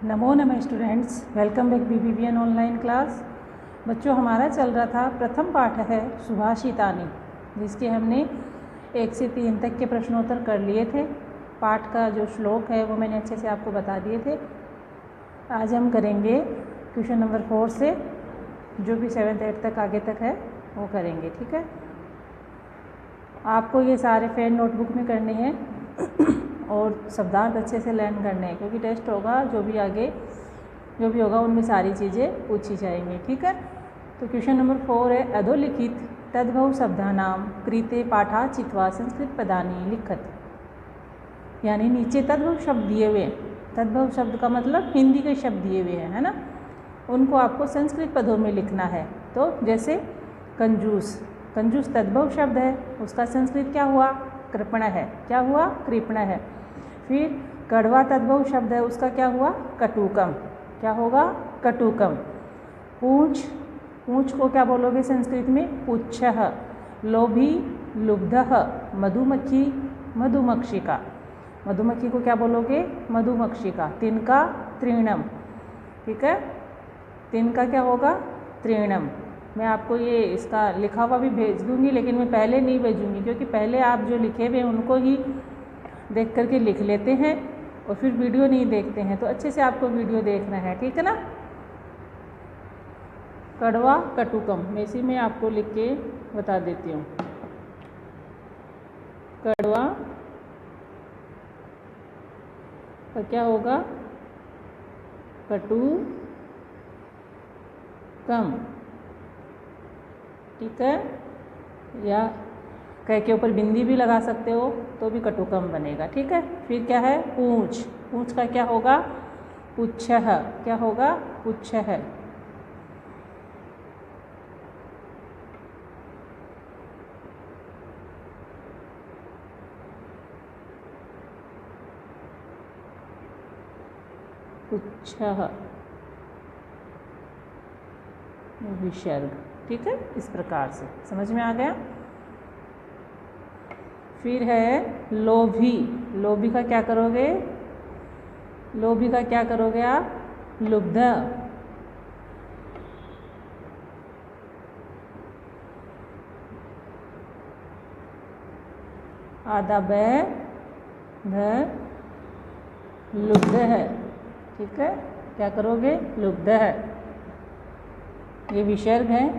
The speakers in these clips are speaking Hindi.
नमो नमः students, welcome back BBVN online class. बच्चों, हमारा चल रहा था प्रथम पाठ है सुभाषितानि, जिसके हमने 1 से 3 तक के प्रश्नोत्तर कर लिए थे। पाठ का जो श्लोक है वो मैंने अच्छे से आपको बता दिए थे। आज हम करेंगे क्वेश्चन नंबर 4 से, जो भी 7th 8th तक आगे तक है वो करेंगे। ठीक है, आपको ये सारे फेन नोटबुक में करने हैं और शब्दार्थ अच्छे से लर्न करने हैं, क्योंकि टेस्ट होगा, जो भी होगा उनमें सारी चीज़ें पूछी जाएंगी। ठीक है, तो क्वेश्चन नंबर 4 है अधोलिखित तद्भव शब्दानाम कृते पाठा चित्वा संस्कृत पदानि लिखत। यानी नीचे तद्भव शब्द दिए हुए हैं, तद्भव शब्द का मतलब हिंदी के शब्द दिए हुए हैं, है ना, उनको आपको संस्कृत पदों में लिखना है। तो जैसे कंजूस, कंजूस तद्भव शब्द है, उसका संस्कृत क्या हुआ? कृपण है। क्या हुआ? कृपण है। फिर कड़वा तद्भव शब्द है, उसका क्या हुआ? कटुकम। क्या होगा? कटुकम। पूंछ, पूंछ को क्या बोलोगे संस्कृत में? पुच्छः। लोभी, लुब्धः। मधुमक्खी, मधुमक्षिका। मधुमक्खी को क्या बोलोगे? मधुमक्षिका। तिनका, तृणम। ठीक है, तिनका क्या होगा? तृणम। मैं आपको ये इसका लिखा हुआ भी भेज दूंगी, लेकिन मैं पहले नहीं भेजूंगी, क्योंकि पहले आप जो लिखे हुए उनको ही देख करके लिख लेते हैं और फिर वीडियो नहीं देखते हैं। तो अच्छे से आपको वीडियो देखना है, ठीक है ना। कड़वा, कटुकम, मैं इसी में आपको लिख के बता देती हूँ। कड़वा का क्या होगा? कटुकम। ठीक है, या क के ऊपर बिंदी भी लगा सकते हो तो भी कटुकम बनेगा। ठीक है, फिर क्या है? पूंछ, पूंछ का क्या होगा? पुच्छः। क्या होगा? पुच्छः। पुच्छः, विसर्ग। ठीक है, इस प्रकार से समझ में आ गया। फिर है लोभी, लोभी का क्या करोगे? लोभी का क्या करोगे आप? लुब्ध। आधा ब ध लुब्ध है। ठीक है, क्या करोगे? लुब्ध है, ये विसर्ग है।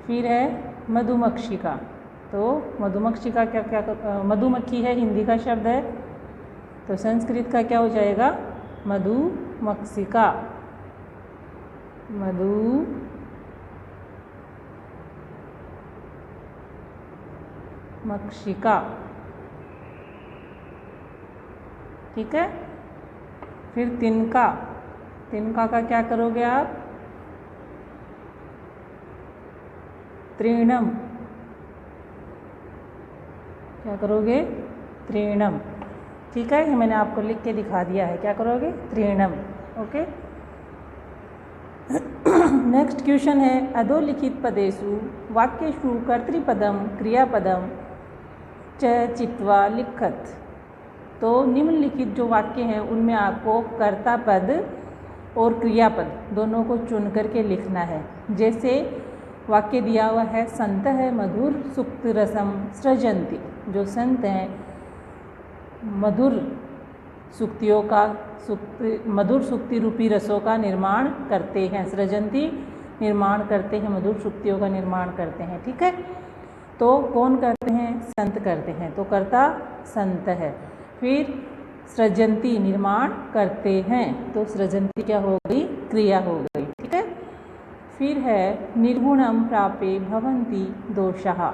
फिर है मधुमक्षिका, तो मधुमक्षिका क्या क्या मधुमक्खी है, हिंदी का शब्द है, तो संस्कृत का क्या हो जाएगा? मधुमक्षिका। मधुमक्षिका। ठीक है, फिर तिनका, तिनका का क्या करोगे आप? तृणम। क्या करोगे? तृणम। ठीक है, ये मैंने आपको लिख के दिखा दिया है। क्या करोगे? तृणम। ओके, नेक्स्ट क्वेश्चन है अधोलिखित पदेषु वाक्येषु कर्तृपदम क्रियापदम च चित्वा लिखत। तो निम्नलिखित जो वाक्य हैं उनमें आपको कर्ता पद और क्रियापद दोनों को चुन करके लिखना है। जैसे वाक्य दिया हुआ है संत है मधुर सुक्त रसम सृजन्ति। जो संत हैं मधुर सुक्तियों का मधुर सुक्ति रूपी रसों का निर्माण करते हैं। सृजन्ति, निर्माण करते हैं, मधुर सुक्तियों का निर्माण करते हैं। ठीक है, तो कौन करते हैं? संत करते हैं, तो कर्ता संत है। फिर सृजन्ति, निर्माण करते हैं, तो सृजन्ति क्या हो गई? क्रिया हो गई। ठीक है, फिर है निर्गुणम प्रापे भवन्ति दोषः।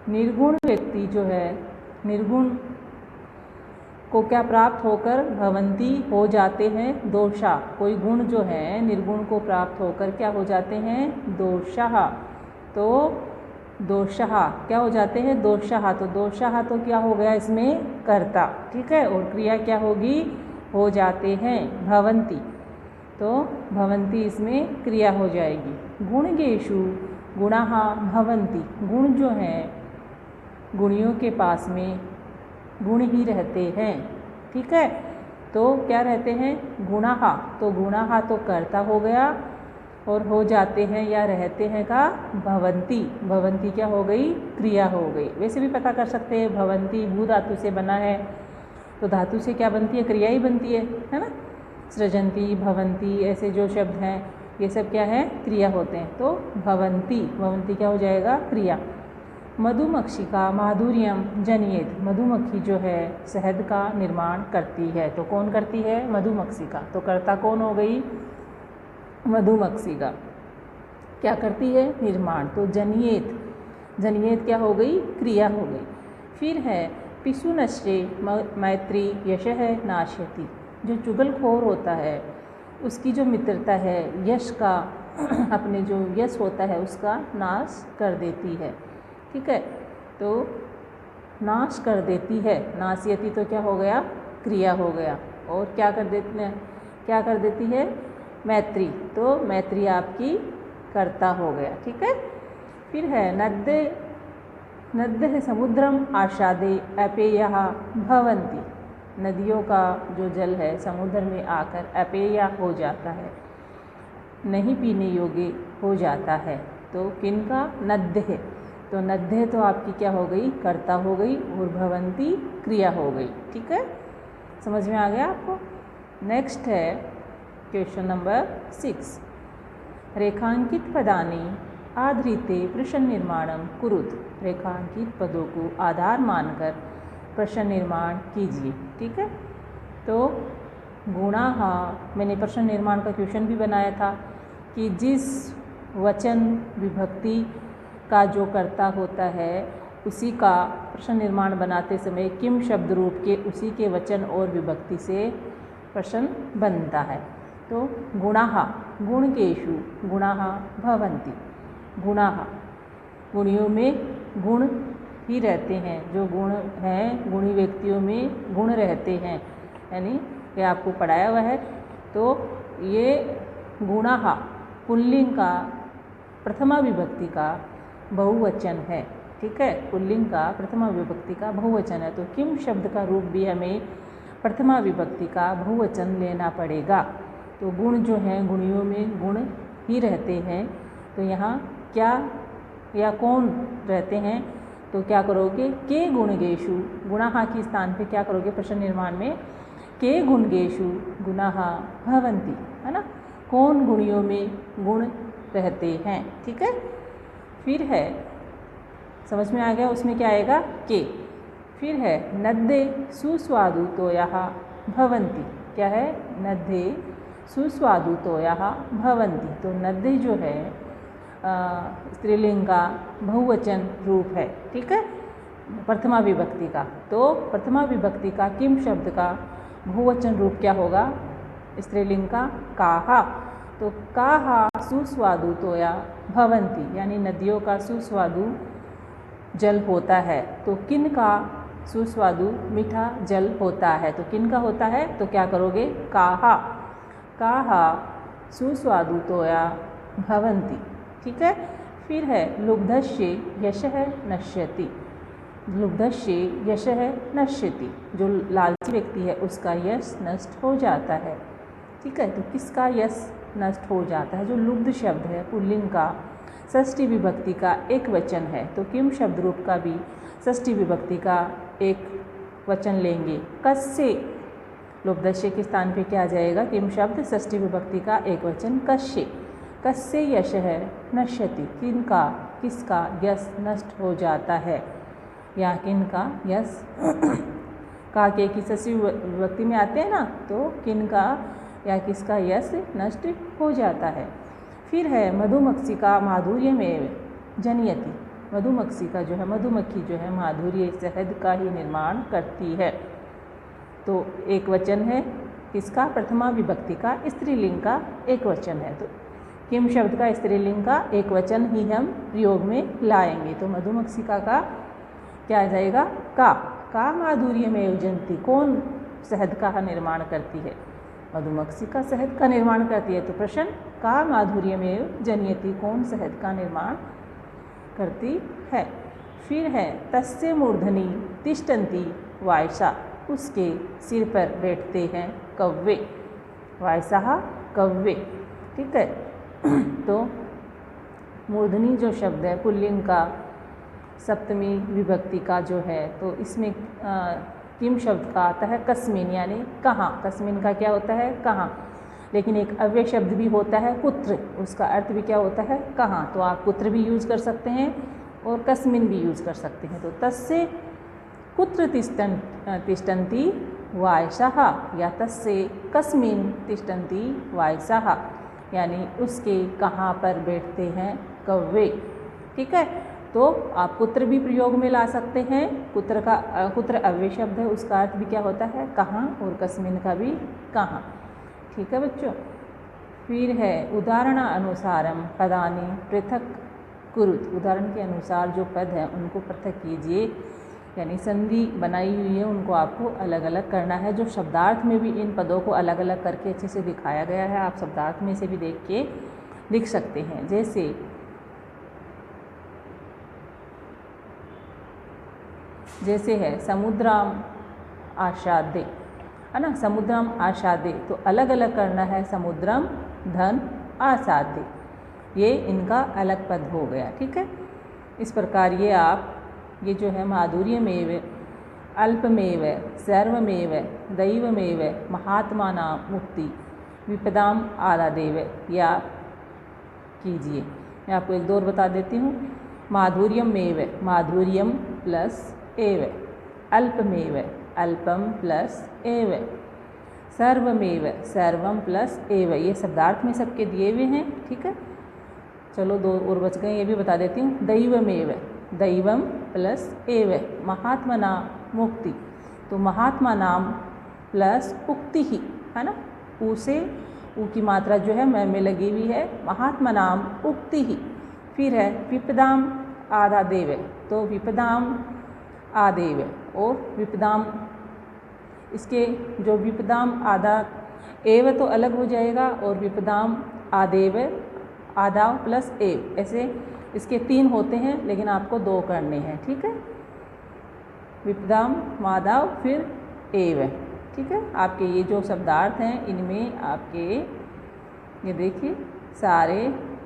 निर्गुण व्यक्ति जो है, निर्गुण को क्या प्राप्त होकर? भवन्ति, हो जाते हैं, दोषा, कोई गुण जो है निर्गुण को प्राप्त होकर क्या हो जाते हैं? दोषः। तो दोषः क्या हो जाते हैं? दोषः। तो दोषः तो क्या हो गया इसमें? कर्ता। ठीक है, और क्रिया क्या होगी? हो जाते हैं, भवन्ति, तो भवन्ति इसमें क्रिया हो जाएगी। गुणगेषु गुणाः भवन्ति। गुण जो हैं गुणियों के पास में गुण ही रहते हैं। ठीक है, तो क्या रहते हैं गुणाहा, तो गुणाहा तो कर्ता हो गया और हो जाते हैं या रहते हैं का भवंती, भवंती क्या हो गई क्रिया हो गई। वैसे भी पता कर सकते हैं भवंती भू धातु से बना है, तो धातु से क्या बनती है क्रिया ही बनती है ना। सृजंती भवंती ऐसे जो शब्द हैं ये सब क्या है क्रिया होते हैं, तो भवंती, भवंती क्या हो जाएगा क्रिया। मधुमक्षिका माधुर्यम जनियेत, मधुमक्खी जो है शहद का निर्माण करती है, तो कौन करती है मधुमक्षिका, तो कर्ता कौन हो गई मधुमक्षिका। क्या करती है निर्माण, तो जनियेत, जनियेत क्या हो गई क्रिया हो गई। फिर है पिशुनश्रे मैत्री यशः नाश्यति, जो चुगलखोर होता है उसकी जो मित्रता है यश का अपने जो यश होता है उसका नाश कर देती है, ठीक है। तो नाश कर देती है, नाश्यति तो क्या हो गया क्रिया हो गया, और क्या कर देती है मैत्री, तो मैत्री आपकी कर्ता हो गया, ठीक है। फिर है नद्य समुद्रम आशादे अपेयः भवन्ति, नदियों का जो जल है समुद्र में आकर अपेय हो जाता है, नहीं पीने योग्य हो जाता है, तो किनका नद्य है, तो नद्य तो आपकी क्या हो गई कर्ता हो गई और भवंती क्रिया हो गई, ठीक है। समझ में आ गया आपको। नेक्स्ट है क्वेश्चन नंबर 6, रेखांकित पदानि आधृते प्रश्न निर्माणम कुरुत, रेखांकित पदों को आधार मानकर प्रश्न निर्माण कीजिए, ठीक है। तो गुणाः, मैंने प्रश्न निर्माण का क्वेश्चन भी बनाया था कि जिस वचन विभक्ति का जो कर्ता होता है उसी का प्रश्न निर्माण बनाते समय किम शब्द रूप के उसी के वचन और विभक्ति से प्रश्न बनता है। तो गुणाः गुणकेषु गुणाः भवन्ति, गुणाः गुणियों में गुण ही रहते हैं, जो गुण हैं गुणी व्यक्तियों में गुण रहते हैं, यानी ये आपको पढ़ाया हुआ है। तो ये गुणाः पुल्लिंग का प्रथमा विभक्ति का बहुवचन है, ठीक है, पुल्लिंग का प्रथमा विभक्ति का बहुवचन है, तो किम शब्द का रूप भी हमें प्रथमा विभक्ति का बहुवचन लेना पड़ेगा। तो गुण जो हैं गुणियों में गुण ही रहते हैं, तो यहाँ क्या या कौन रहते हैं, तो क्या करोगे के गुणगेषु, गुणाः के स्थान पे क्या करोगे प्रश्न निर्माण में के गुणगेषु गुणाः भवन्ति, है ना, कौन गुणियों में गुण रहते हैं, ठीक है। फिर है समझ में आ गया, उसमें क्या आएगा के। फिर है नद्ये सुस्वादु तोयाः भवन्ति, क्या है नद्ये सुस्वादु तोयाः भवन्ति, तो नद्ये जो है स्त्रीलिंग का बहुवचन रूप है, ठीक है, प्रथमा विभक्ति का। तो प्रथमा विभक्ति का किम शब्द का बहुवचन रूप क्या होगा स्त्रीलिंग का काः, तो काः सुस्वादु तोया भवन्ति, यानी नदियों का सुस्वादु जल होता है, तो किन का सुस्वादु मीठा जल होता है, तो किन का होता है, तो क्या करोगे काः, काः सुस्वादु तोया भवन्ति, ठीक है। फिर है लुब्धस्य यशः नश्यति, लुब्धस्य यशः नश्यति, जो लालची व्यक्ति है उसका यश नष्ट हो जाता है, ठीक है। तो किसका यश नष्ट हो जाता है, जो लुब्ध शब्द है पुल्लिंग का षष्ठी विभक्ति का एक वचन है, तो किम शब्द रूप का भी षष्ठी विभक्ति का एक वचन लेंगे कस्य, लुब्धस्य के स्थान पे क्या आ जाएगा किम शब्द षष्ठी विभक्ति का एक वचन कस्य, कस्य यशः नश्यति, किनका किसका यश नष्ट हो जाता है, या किनका यश का की षष्ठी विभक्ति में आते हैं ना, तो किनका या किसका यश नष्ट हो जाता है। फिर है मधुमक्षिका माधुर्यमेव जनयति, मधुमक्षिका जो है मधुमक्खी जो है माधुर्य शहद का ही निर्माण करती है, तो एक वचन है किसका प्रथमा विभक्ति का स्त्रीलिंग का एक वचन है, तो किम शब्द का स्त्रीलिंग का एक वचन ही हम प्रयोग में लाएंगे, तो मधुमक्षिका का क्या आ जाएगा का माधुर्यमेव जनति, कौन शहद का निर्माण करती है, मधुमक्षिका शहद का निर्माण करती है, तो प्रश्न का माधुर्यमेव जनयति, कौन शहद का निर्माण करती है। फिर है तस्य मूर्धनि तिष्ठन्ति वायसा, उसके सिर पर बैठते हैं कव्वे, वायसः कव्वे। ठीक है। तो मूर्धनी जो शब्द है पुल्लिंग का सप्तमी विभक्ति का जो है, तो इसमें किम शब्द का आता है कस्मिन, यानी कहाँ। कस्मिन का क्या होता है कहाँ। लेकिन एक अव्यय शब्द भी होता है कुत्र, उसका अर्थ भी क्या होता है कहाँ। तो आप कुत्र भी यूज़ कर सकते हैं और कस्मिन भी यूज़ कर सकते हैं। तो तस्से कुत्र तिष्ठन्ति वायसः या तस्से कस्मिन तिष्ठन्ति वायसः, यानी उसके कहाँ पर बैठते हैं कव्वे। ठीक है। तो आप कुत्र भी प्रयोग में ला सकते हैं। कुत्र अव्यय शब्द है, उसका अर्थ भी क्या होता है कहाँ, और कस्मिन का भी कहाँ। ठीक है बच्चों। फिर है उदाहरणानुसारम पदानि पृथक कुरुत। उदाहरण के अनुसार जो पद हैं उनको पृथक कीजिए, यानी संधि बनाई हुई है उनको आपको अलग अलग करना है। जो शब्दार्थ में भी इन पदों को अलग अलग करके अच्छे से दिखाया गया है, आप शब्दार्थ में से भी देख के लिख सकते हैं। जैसे है समुद्रम आशादे, है ना। समुद्रम आशादे, तो अलग अलग करना है समुद्रम धन आसादे, ये इनका अलग पद हो गया। ठीक है। इस प्रकार ये जो है माधुर्यमेव, अल्पमेव, सर्वमेव, दैवमेव, महात्मानां मुक्ति, विपदाम आदादेव, या कीजिए। मैं आपको एक दो और बता देती हूँ। माधुर्यमेव, माधुर्यम प्लस एव, अल्पमेव, अल्पम प्लस एव, सर्वमेव, सर्वम प्लस एव, ये शब्दार्थ में सबके दिए हुए हैं। ठीक है। चलो दो और बच गए, ये भी बता देती हूँ। दैवमेव, दैवम प्लस एव, महात्मना मुक्ति, तो महात्मा नाम प्लस उक्ति ही, है ना। ऊ से ऊ की मात्रा जो है मैं में लगी हुई है, महात्मा नाम उक्ति ही। फिर है विपदाम आधा देव, तो विपदाम आदेव और विपदाम, इसके जो विपदाम आधा एव तो अलग हो जाएगा, और विपदाम आदेव, आदाव प्लस एव, ऐसे इसके 3 होते हैं, लेकिन आपको 2 करने हैं। ठीक है। विपदाम, मादाव, फिर एव। ठीक है। आपके ये जो शब्दार्थ हैं इनमें आपके ये देखिए सारे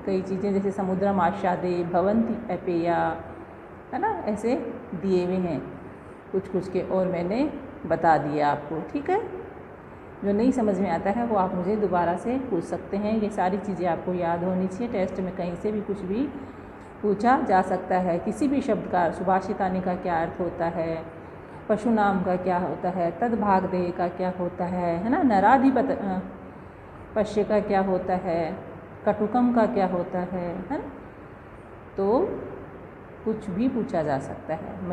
कई चीज़ें, जैसे समुद्रम आशादे, भवंती अपेया, है ना, ऐसे दिए हुए हैं कुछ के, और मैंने बता दिया आपको। ठीक है। जो नहीं समझ में आता है वो आप मुझे दोबारा से पूछ सकते हैं। ये सारी चीज़ें आपको याद होनी चाहिए। टेस्ट में कहीं से भी कुछ भी पूछा जा सकता है। किसी भी शब्द का सुभाषितानि का क्या अर्थ होता है, पशु नाम का क्या होता है, तद्भाग देह का क्या होता है ना, नराधिपत पश्य का क्या होता है, कटुकम का क्या होता है ना। तो कुछ भी पूछा जा सकता है।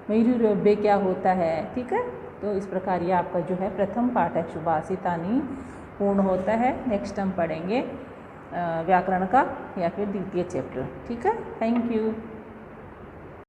मयूरव्य क्या होता है। ठीक है। तो इस प्रकार ये आपका जो है प्रथम पाठ है सुभाषितानि पूर्ण होता है। नेक्स्ट हम पढ़ेंगे व्याकरण का या फिर द्वितीय चैप्टर। ठीक है। Thank you.